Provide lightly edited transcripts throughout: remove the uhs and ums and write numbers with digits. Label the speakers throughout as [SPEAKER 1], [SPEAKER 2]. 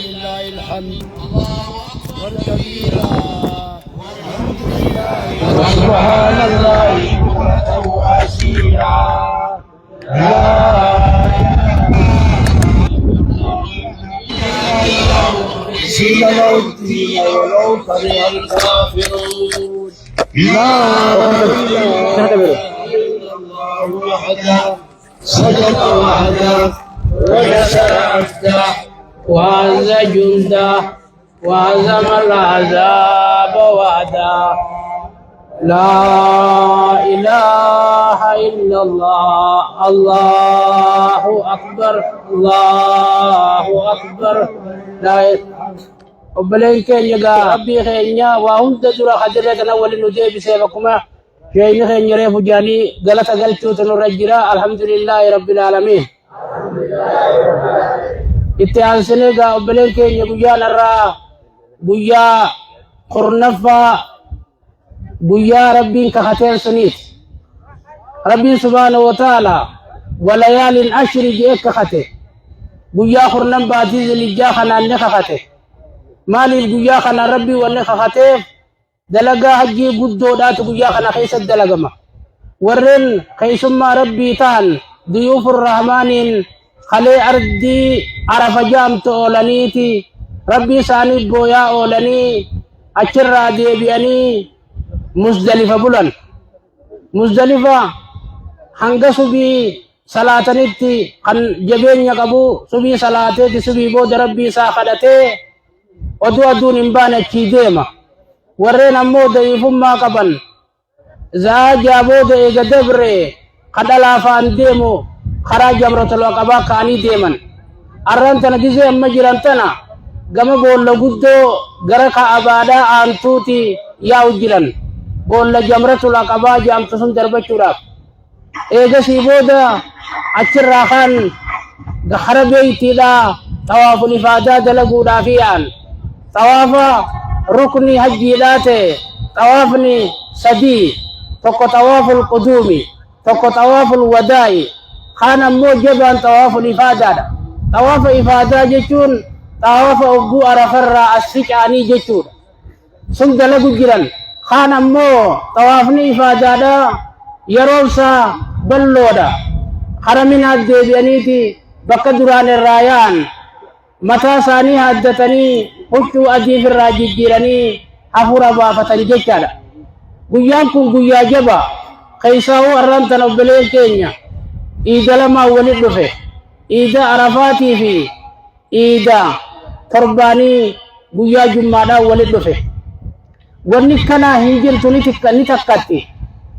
[SPEAKER 1] ولله الحمد والكبيرة والحمد لله وسبحان الله بكرة وأصيلا لا سيما الدين ولو كره الكافرون لا إله إلا الله وحده صدق وحده ونصر عبده وعز جنده وهزم العذاب وعده لا إله إلا الله الله أكبر الله أكبر لا وبلين كين يجا ربي خينيا وهم تدرا خدرة نول النجيب بسببكما شيء خين يريف جاني غلط غلطو تنرجرا الحمد لله رب العالمين اتيان سنيغا وبلين كين يجا نرا بويا قرنفا بويا ربي كختين سنيت ربي سبحانه وتعالى وليال العشر جيك كخته بويا قرنم باديز لجا خنان نخته مالي الجويا خنا ربي ولا خاتف دلقا حجي قدو دات جويا خنا خيس الدلقما ورن خيسما ربي تان ضيوف الرحمن خلي أردي عرف جامت أولانيتي ربي ساني بويا أولاني أشر دي بياني مزدلفة بلن مزدلفة hanga subi salatanitti kan jabeenya qabu subi salateeti subi booda rabbi isaa kadhatee oduu aduun hin baane achii deema warreen ammoo da'iifummaa qaban zaajaa booda eega dabre kadhalaafaan deemu karaa jamratul aqabaa ka'anii deeman arran tana gizee amma jiran tana gama boolla guddoo gara ka'abaadhaa aantuuti yaa'u jiran boolla jamratul aqabaa jaamtu sun darbachuudhaaf eega sii booda achirraa kan gara beeytiidhaa tawaaful ifaadaa dalaguudhaaf yaa'an طوافا ركني حجي لاته طوافني سدي تكو طواف القدوم تكو طواف الوداع كان موجبا طواف الإفادة طواف إفادة جتون طواف أبو أرفر السجاني جتون سند لغو جران كان مو طوافني إفادة يروسا بلودا حرمين هدي بيانيتي بقدران الرايان متى ثاني حدثني قلت أدي في الراجل جيراني أفورا بافتن جيشالا قيام كن قيا جبا قيساو أرانتنا وبلين كينيا إيدا لما ولد فيه إيدا عرفاتي فيه إيدا قرباني قيا جمالا ولد فيه ونكنا هنجل نتكتي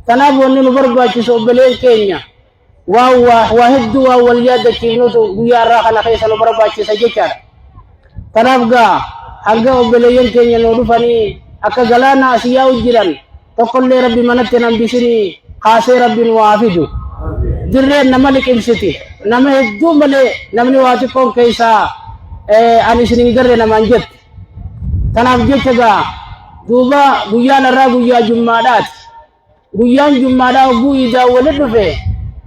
[SPEAKER 1] تناب وننبربا جسو بلين كينيا واحد والياد كينوتو قيا راخنا خيسا نبربا جسا جيشالا تنافقا حقا وبلين كينيا نورفاني أكا غلانا أسياء الجيران تقول لي ربي منتنا بسني خاصي ربي وافدو درين نمالك إمسيتي نما هدو ملي نمني واتقون كيسا أني سنين درين نمانجت تنافقا دوبا قيان الرا قيا جمادات قيان جمادا وقو إذا ولد فيه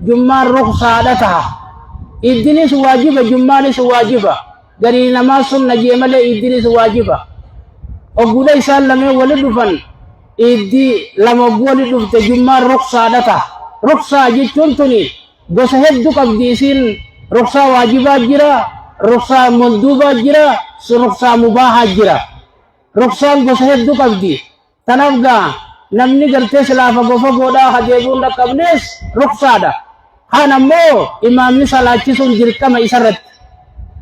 [SPEAKER 1] جمال رخصادتها إدنيس واجبة جماليس واجبة dari nama sunna jemale idris wajiba oguda isal lame walidufan idi lama walidufte jumma ruksa data ruksa jechun tuni gosa heddu qabdisin ruksa wajiba jira ruksa manduba jira ruksa mubaha jira ruksa gosa heddu qabdi tanafga namni garte salafa gofa goda hadebun da qabnes ruksa da hanamo imam salati sun jirkama isarat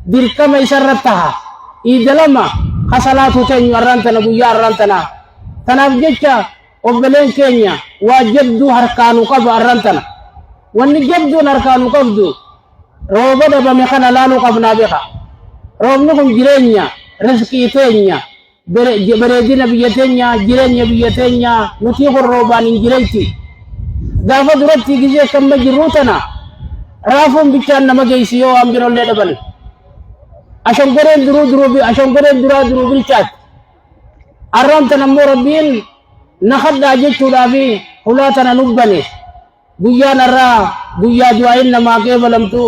[SPEAKER 1] dirkama isarrataha idalama khasalatu tan warantana buya arantana tanaf jecha obelen kenya wajibdu harkanu qab arantana wanni jabdu harkanu qabdu robada ba mekana lalu qabna beka robnu kum jirenya rezeki tenya bere dina biyatenya jirenya biyatenya nuti robani jireyti dafa durati gize kam majrutana rafum bican nama geisiyo ambiro ledabal عشان قرين درو بالشات أرمتنا مربين نخد أجيتو لافي خلاتنا نبني قويا نرى قويا جوائن ما كيف لم تو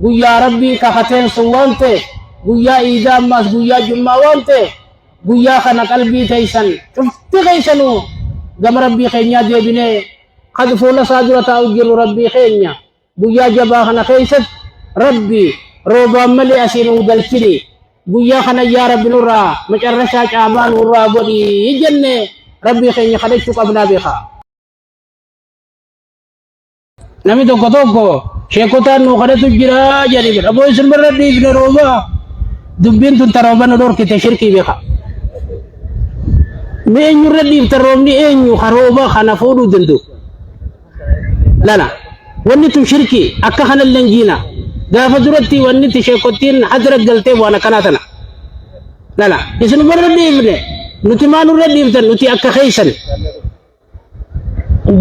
[SPEAKER 1] قويا ربي كختين سوانته guyyaa iidaa ammas guyyaa jummaa waan ta'e guyyaa kana qalbii teessan cufti keessanuu gama rabbii keenyaa deebinee kad fuula isaa dura taa'u jiru rabbii keenya guyyaa jabaa kana keessatti rabbi roobaan malee asiin galchini guyyaa kana yaa rabbi nurraa macarrashaa caabaa nurraa godhi jenne rabbii keenya kadhachuu qabnaa beekaa. Nami tokko sheekotaan nu kadhatu jira jedhi bira aboo isin birra dhiifne rooba dubbiin tun tarooba nu dhorkite shirkii beekaa. Mee eenyurra dhiifta roobni eenyu harooba kana fuudhuu danda'u lala wanni tun shirkii akka kanallee jiina gaafa duratti wanni ti sheekottiin hadra galtee bu'aan akkanaa tana lala isin birra dhiifne nuti maanurra dhiiftan nuti akka keeysan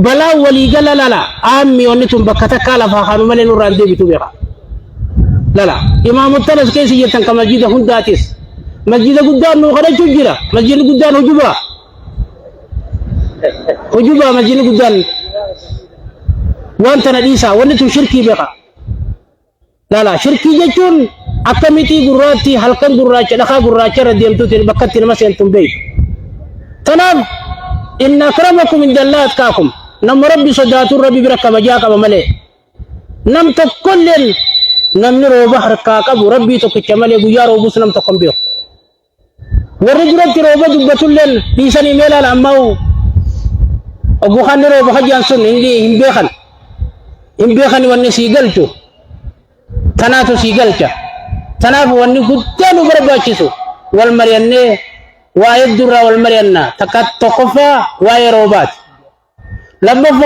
[SPEAKER 1] balaa waliigala lala aammi wanni tun bakka takkaa lafaa kaanu malee nurraan deebitu beekaa lala imaamottan as keessa jettan ka masjida hundaatis masjida guddaan nu kadhachuu jira masjidni guddaan hujubaa masjidni guddaan waan tana dhiisaa wanni tun shirkii beekaa lala shirkii jechuun akka mitii gurraatti halkan gurraacha dhakaa gurraacha irra deemtuutiin bakkatti nama seentuun beeku tanaaf inna akramakum indallaahi atqaakum nama rabbi sodaatuun rabbi bira kabajaa qaba malee nam tokkolleen namni rooba harkaa qabu rabbii tokkicha malee guyyaa roobus nam tokko hin beeku warri duratti rooba dubbatulleen dhiisanii meelaal ammaa'u ogguukanni rooba hajjaan sun hin beekan wanni sii galchu tanaatu sii galcha tanaaf wanni guddaan nu barbaachisu wal mari'annee waa'ee durraa wal mari'annaa takka tokkoffaa waa'ee roobaati lammaffaa